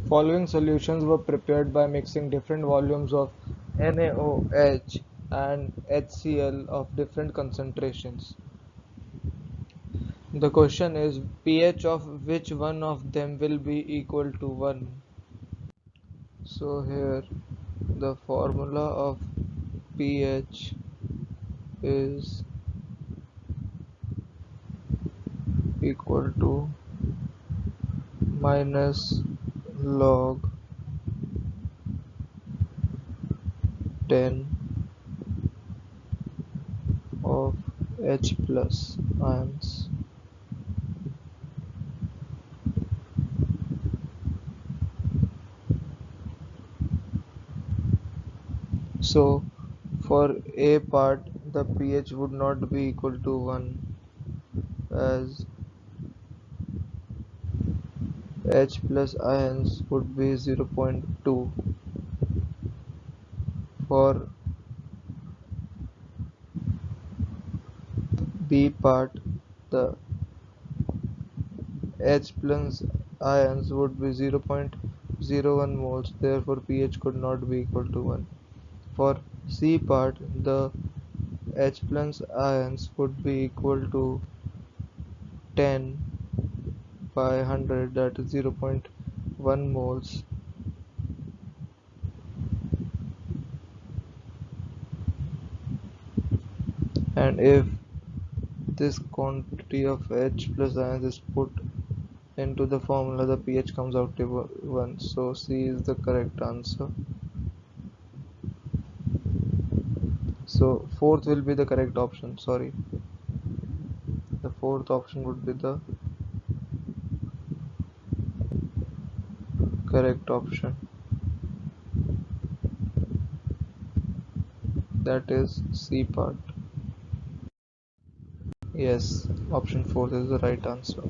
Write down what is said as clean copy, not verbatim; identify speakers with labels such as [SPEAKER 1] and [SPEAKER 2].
[SPEAKER 1] Following solutions were prepared by mixing different volumes of NaOH and HCl of different concentrations. The question is pH of which one of them will be equal to 1. So here the formula of pH is equal to minus log 10 of H plus ions. So for A part the pH would not be equal to 1 as H plus ions would be 0.2. For B part the H plus ions would be 0.01 moles, therefore pH could not be equal to 1. For C part the H plus ions would be equal to 10 by 100, that is 0.1 moles, and if this quantity of H plus ions is put into the formula the pH comes out to 1. So C is the correct answer. So fourth will be the correct option. Sorry, the fourth option would be the correct option, that is C part. Yes, option 4 is the right answer.